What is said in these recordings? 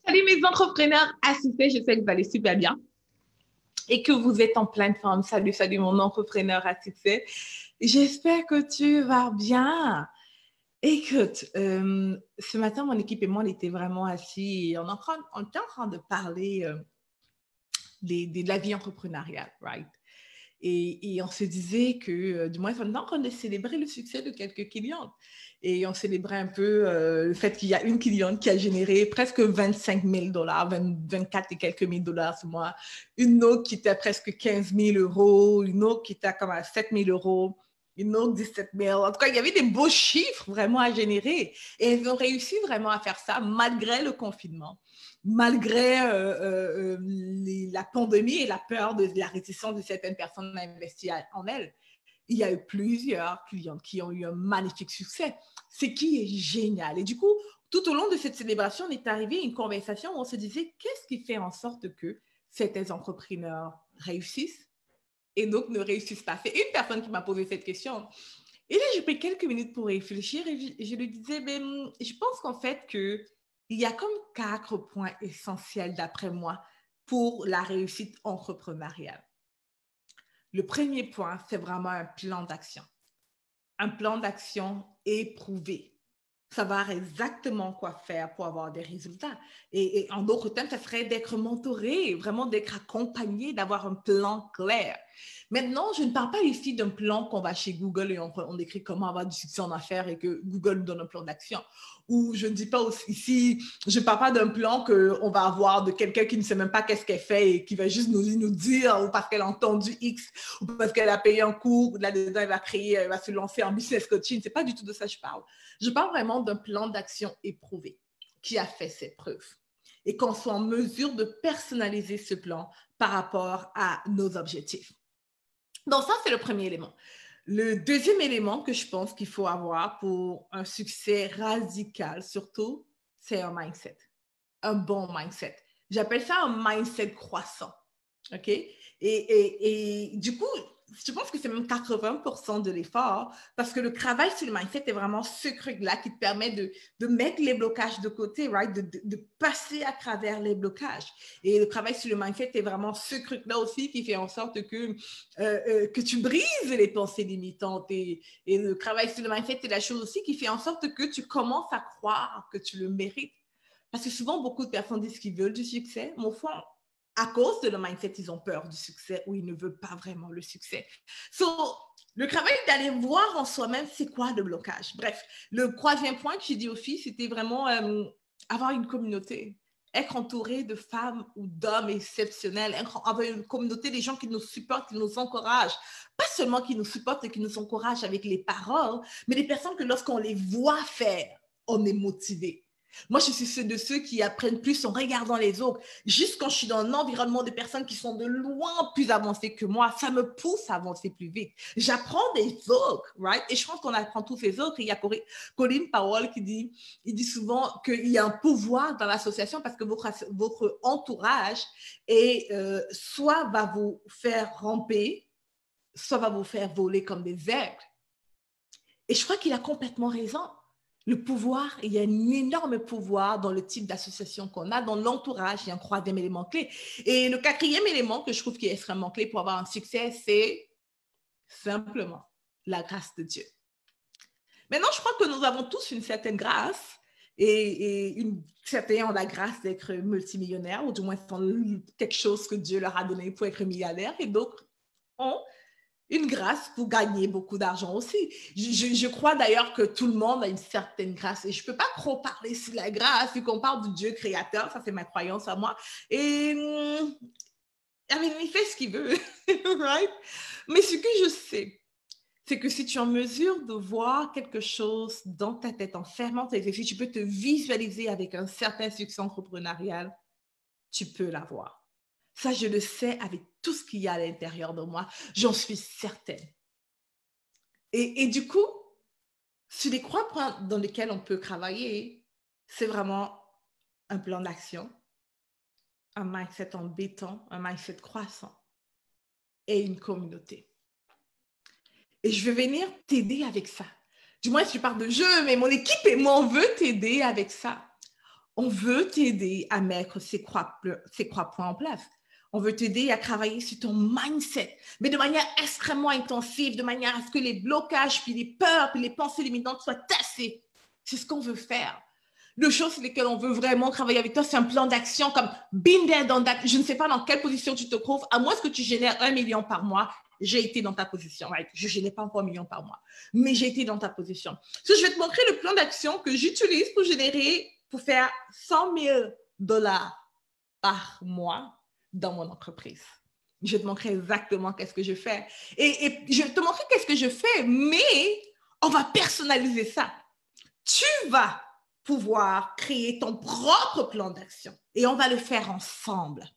Salut mes entrepreneurs assistés, je sais que vous allez super bien et que vous êtes en pleine forme. Salut, salut mon entrepreneur assisté. J'espère que tu vas bien. Écoute, ce matin, mon équipe et moi, on était vraiment assis et on était en train de parler de la vie entrepreneuriale, right? Et on se disait que, du moins, on est en train de célébrer le succès de quelques clientes. Et on célébrait un peu le fait qu'il y a une cliente qui a généré presque 25 000 dollars, 24 et quelques mille dollars ce mois. Une autre qui était à presque 15 000 euros, une autre qui était comme à 7 000 euros, une autre 17 000. En tout cas, il y avait des beaux chiffres vraiment à générer. Et elles ont réussi vraiment à faire ça malgré le confinement, malgré la pandémie et la peur de la réticence de certaines personnes à investir en elles. Il y a eu plusieurs clientes qui ont eu un magnifique succès, ce qui est génial. Et du coup, tout au long de cette célébration, on est arrivé à une conversation où on se disait qu'est-ce qui fait en sorte que certains entrepreneurs réussissent et d'autres ne réussissent pas. C'est une personne qui m'a posé cette question. Et là, j'ai pris quelques minutes pour réfléchir et je lui disais, je pense qu'en fait, il y a comme 4 points essentiels, d'après moi, pour la réussite entrepreneuriale. Le premier point, c'est vraiment un plan d'action. Un plan d'action éprouvé. Savoir exactement quoi faire pour avoir des résultats. Et en d'autres termes, ça serait d'être mentoré, vraiment d'être accompagné, d'avoir un plan clair. Maintenant, je ne parle pas ici d'un plan qu'on va chez Google et on écrit comment avoir du succès en affaires et que Google nous donne un plan d'action. Ou je ne dis pas aussi, ici, je ne parle pas d'un plan qu'on va avoir de quelqu'un qui ne sait même pas qu'est-ce qu'elle fait et qui va juste nous dire, ou parce qu'elle a entendu X, ou parce qu'elle a payé un cours, là-dedans, elle va se lancer en business coaching. Ce n'est pas du tout de ça que je parle. Je parle vraiment d'un plan d'action éprouvé qui a fait ses preuves et qu'on soit en mesure de personnaliser ce plan par rapport à nos objectifs. Donc ça, c'est le premier élément. Le deuxième élément que je pense qu'il faut avoir pour un succès radical, surtout, c'est un mindset, un bon mindset. J'appelle ça un mindset croissant. OK? Et du coup, je pense que c'est même 80% de l'effort parce que le travail sur le mindset est vraiment ce truc-là qui te permet de mettre les blocages de côté, right? De passer à travers les blocages. Et le travail sur le mindset est vraiment ce truc-là aussi qui fait en sorte que tu brises les pensées limitantes. Et le travail sur le mindset est la chose aussi qui fait en sorte que tu commences à croire que tu le mérites. Parce que souvent, beaucoup de personnes disent qu'ils veulent du succès, mais au fond, à cause de le mindset, ils ont peur du succès ou ils ne veulent pas vraiment le succès. Le travail d'aller voir en soi-même, c'est quoi le blocage? Bref, le troisième point que j'ai dit aux filles, c'était vraiment avoir une communauté, être entouré de femmes ou d'hommes exceptionnels, avoir une communauté des gens qui nous supportent, qui nous encouragent. Pas seulement qui nous supportent et qui nous encouragent avec les paroles, mais des personnes que lorsqu'on les voit faire, on est motivé. Moi, je suis de ceux qui apprennent plus en regardant les autres. Juste quand je suis dans un environnement de personnes qui sont de loin plus avancées que moi, ça me pousse à avancer plus vite. J'apprends des autres, right? Et je pense qu'on apprend tous les autres. Et il y a Colin Powell qui dit souvent qu'il y a un pouvoir dans l'association parce que votre entourage soit va vous faire ramper, soit va vous faire voler comme des aigles. Et je crois qu'il a complètement raison. Le pouvoir, il y a un énorme pouvoir dans le type d'association qu'on a, dans l'entourage, il y a un troisième élément clé. Et le quatrième élément que je trouve qui est extrêmement clé pour avoir un succès, c'est simplement la grâce de Dieu. Maintenant, je crois que nous avons tous une certaine grâce et certains ont la grâce d'être multimillionnaires ou du moins quelque chose que Dieu leur a donné pour être milliardaire et d'autres ont une grâce pour gagner beaucoup d'argent aussi. Je crois d'ailleurs que tout le monde a une certaine grâce et je ne peux pas trop parler sur la grâce vu qu'on parle du Dieu créateur, ça c'est ma croyance à moi. Et il fait ce qu'il veut, right? Mais ce que je sais, c'est que si tu es en mesure de voir quelque chose dans ta tête en fermant tes yeux, si tu peux te visualiser avec un certain succès entrepreneurial, tu peux l'avoir. Ça, je le sais avec tout ce qu'il y a à l'intérieur de moi. J'en suis certaine. Et du coup, sur les 3 points dans lesquels on peut travailler, c'est vraiment un plan d'action, un mindset en béton, un mindset croissant et une communauté. Et je vais venir t'aider avec ça. Du moins, si je parle de jeu, mais mon équipe et moi, on veut t'aider avec ça. on veut t'aider à mettre ces trois points en place. On veut t'aider à travailler sur ton mindset, mais de manière extrêmement intensive, de manière à ce que les blocages, puis les peurs, puis les pensées limitantes soient tassées. C'est ce qu'on veut faire. Les choses sur lesquelles on veut vraiment travailler avec toi, c'est un plan d'action comme been there, done that. Je ne sais pas dans quelle position tu te trouves, à moins que tu génères 1 million par mois. J'ai été dans ta position. Right? Je ne génère pas encore 1 million par mois, mais j'ai été dans ta position. So, je vais te montrer le plan d'action que j'utilise pour faire 100 000 $ par mois dans mon entreprise. Je vais te montrer exactement qu'est-ce que je fais. Et je vais te montrer qu'est-ce que je fais, mais on va personnaliser ça. Tu vas pouvoir créer ton propre plan d'action et on va le faire ensemble.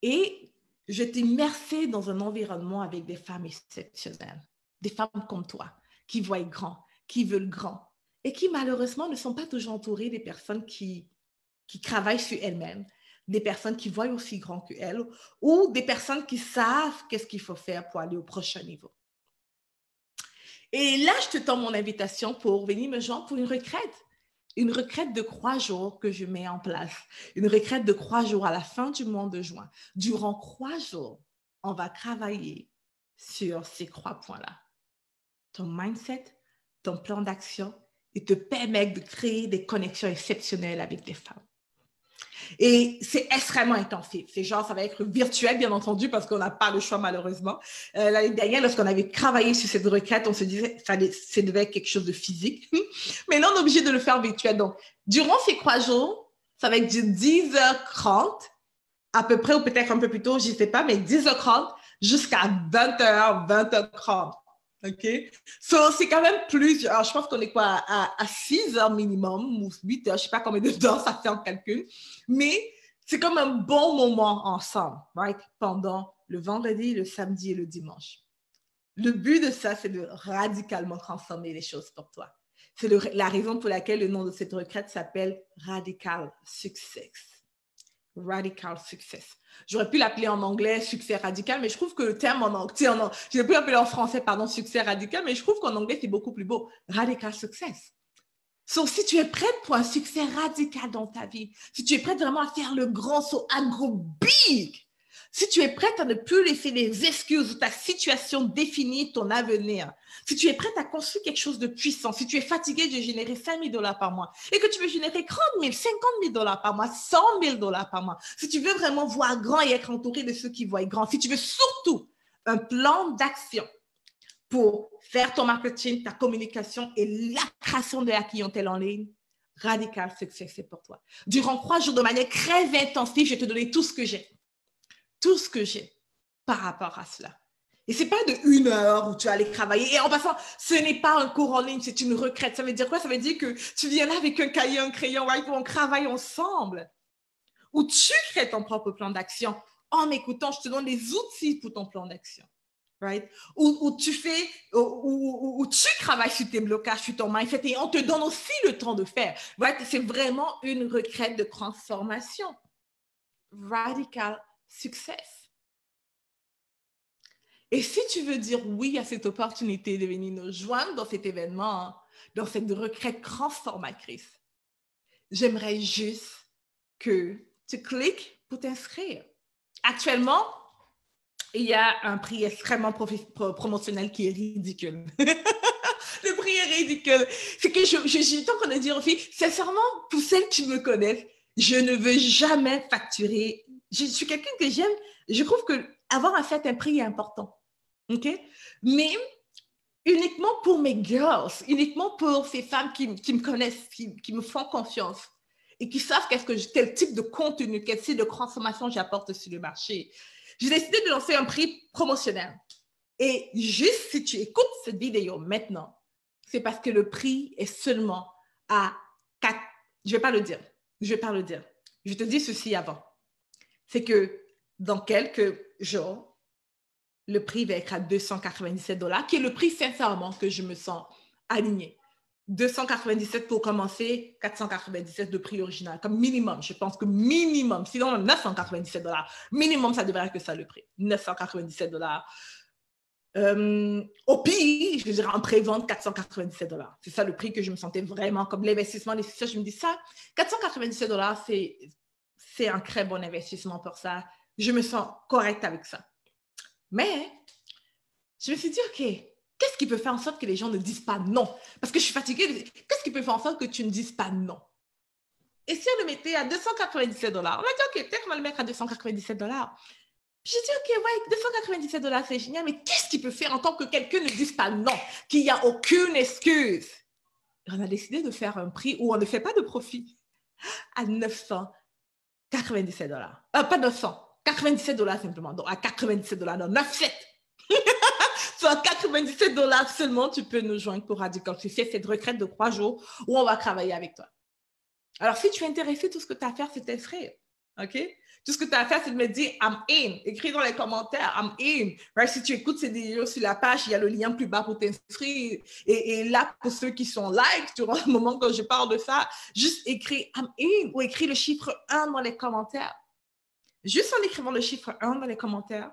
Et je t'immerser dans un environnement avec des femmes exceptionnelles, des femmes comme toi, qui voient grand, qui veulent grand et qui malheureusement ne sont pas toujours entourées des personnes qui travaillent sur elles-mêmes, des personnes qui voient aussi grand qu'elles ou des personnes qui savent qu'est-ce qu'il faut faire pour aller au prochain niveau. Et là, je te tends mon invitation pour venir me joindre pour une retraite de 3 jours que je mets en place, une retraite de 3 jours à la fin du mois de juin. Durant 3 jours, on va travailler sur ces 3 points-là. Ton mindset, ton plan d'action et te permettre de créer des connexions exceptionnelles avec des femmes. Et c'est extrêmement intensif. C'est genre, ça va être virtuel, bien entendu, parce qu'on n'a pas le choix, malheureusement. L'année dernière, lorsqu'on avait travaillé sur cette requête, on se disait que ça devait être quelque chose de physique. Mais là, on est obligé de le faire virtuel. Donc, durant ces 3 jours, ça va être de 10h30, à peu près, ou peut-être un peu plus tôt, je ne sais pas, mais 10h30 jusqu'à 20h, 20h30. OK? So, c'est quand même plus, alors je pense qu'on est quoi, à 6 heures minimum, ou 8 heures, je ne sais pas combien de temps ça fait en calcul, mais c'est comme un bon moment ensemble, right? Pendant le vendredi, le samedi et le dimanche. Le but de ça, c'est de radicalement transformer les choses pour toi. C'est la raison pour laquelle le nom de cette retraite s'appelle Radical Success. Radical Success. J'aurais pu l'appeler en anglais succès radical, mais je trouve que le terme en anglais, j'aurais pu l'appeler en français, pardon, succès radical, mais je trouve qu'en anglais, c'est beaucoup plus beau. Radical Success. So, si tu es prête pour un succès radical dans ta vie, si tu es prête vraiment à faire le grand saut, à go big, si tu es prête à ne plus laisser les excuses ou ta situation définir ton avenir, si tu es prête à construire quelque chose de puissant, si tu es fatigué de générer 5 000 $ par mois et que tu veux générer 30 000, 50 000 $ par mois, 100 000 $ par mois, si tu veux vraiment voir grand et être entouré de ceux qui voient grand, si tu veux surtout un plan d'action pour faire ton marketing, ta communication et la création de la clientèle en ligne, Radical Success, c'est pour toi. Durant 3 jours, de manière très intensive, je vais te donner tout ce que j'ai. Tout ce que j'ai par rapport à cela. Et ce n'est pas de 1 heure où tu vas aller travailler. Et en passant, ce n'est pas un cours en ligne, c'est une retraite. Ça veut dire quoi? Ça veut dire que tu viens là avec un cahier, un crayon, right, où on travaille ensemble. Où tu crées ton propre plan d'action. En m'écoutant, je te donne les outils pour ton plan d'action. Right? Où tu travailles sur tes blocages, sur ton mindset, et on te donne aussi le temps de faire. Right? C'est vraiment une retraite de transformation. Radical Success. Et si tu veux dire oui à cette opportunité de venir nous joindre dans cet événement, dans cette retraite transformatrice, j'aimerais juste que tu cliques pour t'inscrire. Actuellement, il y a un prix extrêmement promotionnel qui est ridicule. Le prix est ridicule. C'est que j'ai tant qu'on a dit aux filles, sincèrement, pour celles qui me connaissent, je ne veux jamais facturer. Je suis quelqu'un que j'aime. Je trouve qu'avoir un certain prix est important. OK? Mais uniquement pour mes girls, uniquement pour ces femmes qui me connaissent, qui me font confiance et qui savent quel type de contenu, quel type de transformation j'apporte sur le marché. J'ai décidé de lancer un prix promotionnel. Et juste si tu écoutes cette vidéo maintenant, c'est parce que le prix est seulement à 4. Je ne vais pas le dire. Je te dis ceci avant. C'est que dans quelques jours, le prix va être à 297 $, qui est le prix sincèrement que je me sens alignée. 297 pour commencer, 497 de prix original, comme minimum. Je pense que minimum, sinon 997 $. Minimum, ça devrait être que ça le prix. 997 $. Au pire, je dirais en pré-vente, $497. C'est ça le prix que je me sentais vraiment comme l'investissement nécessaire. Je me dis ça, $497, c'est un très bon investissement pour ça. Je me sens correcte avec ça. Mais je me suis dit, OK, qu'est-ce qui peut faire en sorte que les gens ne disent pas non? Parce que je suis fatiguée. Qu'est-ce qui peut faire en sorte que tu ne dises pas non? Et si on le mettait à $297, on va dire, OK, peut-être qu'on va le mettre à $297. J'ai dit, OK, ouais, $297, c'est génial, mais qu'est-ce qui peut faire en tant que quelqu'un ne dise pas non, qu'il n'y a aucune excuse? On a décidé de faire un prix où on ne fait pas de profit à $997. Pas 900, $97 simplement. Donc, à $97, non, 97. Soit $97 seulement, tu peux nous joindre pour Radical Success, cette retraite de 3 jours où on va travailler avec toi. Alors, si tu es intéressé, tout ce que tu as à faire, c'est t'inscrire. OK? Tout ce que tu as à faire, c'est de me dire « I'm in ». Écris dans les commentaires « I'm in ». Right? Si tu écoutes ces vidéos sur la page, il y a le lien plus bas pour t'inscrire. Et là, pour ceux qui sont live, durant le moment quand je parle de ça, juste écris « I'm in » ou écris le chiffre 1 dans les commentaires. Juste en écrivant le chiffre 1 dans les commentaires,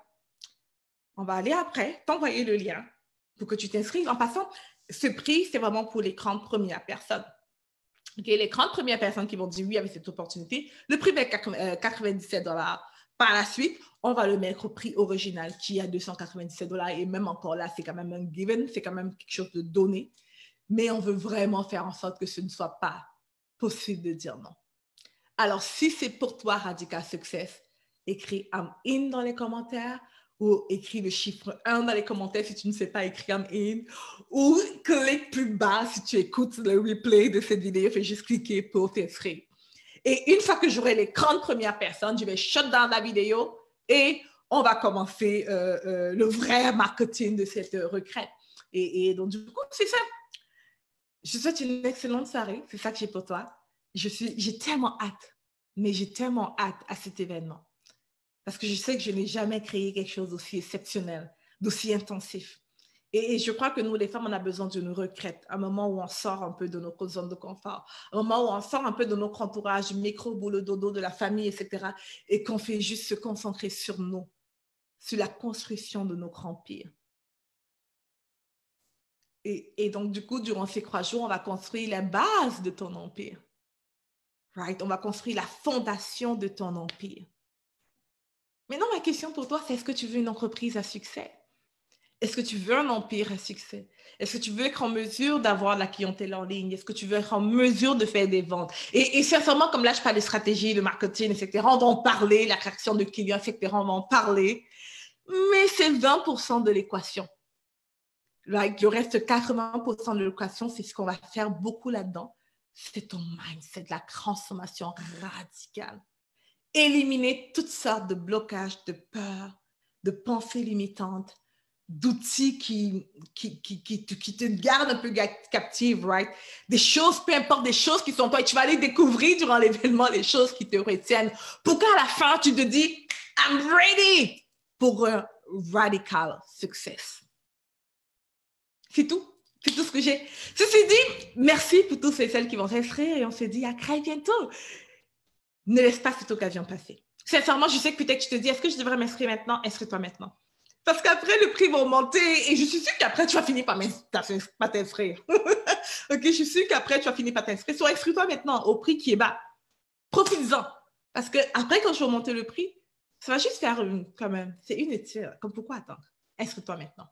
on va aller après t'envoyer le lien pour que tu t'inscrives. En passant, ce prix, c'est vraiment pour les 30 premières personnes. Okay, les 30 premières personnes qui vont dire oui avec cette opportunité, le prix va être $97. Par la suite, on va le mettre au prix original qui est à $297. Et même encore là, c'est quand même un given, c'est quand même quelque chose de donné. Mais on veut vraiment faire en sorte que ce ne soit pas possible de dire non. Alors, si c'est pour toi Radical Success, écris I'm in dans les commentaires ou écris le chiffre 1 dans les commentaires si tu ne sais pas écrire I'm in, ou clique plus bas si tu écoutes le replay de cette vidéo, fais juste cliquer pour t'inscrire. Et une fois que j'aurai les 30 premières personnes, je vais shut down la vidéo et on va commencer le vrai marketing de cette retraite. Et donc, du coup, c'est ça. Je te souhaite une excellente soirée. C'est ça que j'ai pour toi. J'ai tellement hâte, mais j'ai tellement hâte à cet événement. Parce que je sais que je n'ai jamais créé quelque chose d'aussi exceptionnel, d'aussi intensif. Et je crois que nous, les femmes, on a besoin d'une retraite, un moment où on sort un peu de notre zone de confort, un moment où on sort un peu de notre entourage, micro, boulot, dodo, de la famille, etc. Et qu'on fait juste se concentrer sur nous, sur la construction de notre empire. Et donc, du coup, durant ces 3 jours, on va construire la base de ton empire. Right? On va construire la fondation de ton empire. Maintenant, ma question pour toi, c'est est-ce que tu veux une entreprise à succès? Est-ce que tu veux un empire à succès? Est-ce que tu veux être en mesure d'avoir la clientèle en ligne? Est-ce que tu veux être en mesure de faire des ventes? Et sincèrement, comme là, je parle de stratégie, de marketing, etc., on va en parler, l'attraction de clients, etc., on va en parler. Mais c'est 20% de l'équation. Like, le reste 80% de l'équation, c'est ce qu'on va faire beaucoup là-dedans. C'est ton mindset, la transformation radicale. Éliminer toutes sortes de blocages, de peurs, de pensées limitantes, d'outils qui te gardent un peu captive, right? Des choses, peu importe, des choses qui sont toi, et tu vas aller découvrir durant l'événement les choses qui te retiennent pour qu'à la fin, tu te dis « I'm ready » pour un radical success. C'est tout. C'est tout ce que j'ai. Ceci dit, merci pour tous et celles qui vont s'inscrire et on se dit à très bientôt. Ne laisse pas cette occasion passer. Sincèrement, je sais que peut-être tu te dis, est-ce que je devrais m'inscrire maintenant? Inscris-toi maintenant. Parce qu'après, le prix va augmenter et je suis sûre qu'après, tu vas finir par t'inscrire. OK, je suis sûre qu'après, tu vas finir par t'inscrire. Soit inscris-toi maintenant au prix qui est bas. Profites-en. Parce qu'après, quand je vais augmenter le prix, ça va juste faire quand même, c'est inutile. Comme pourquoi attendre? Inscris-toi maintenant.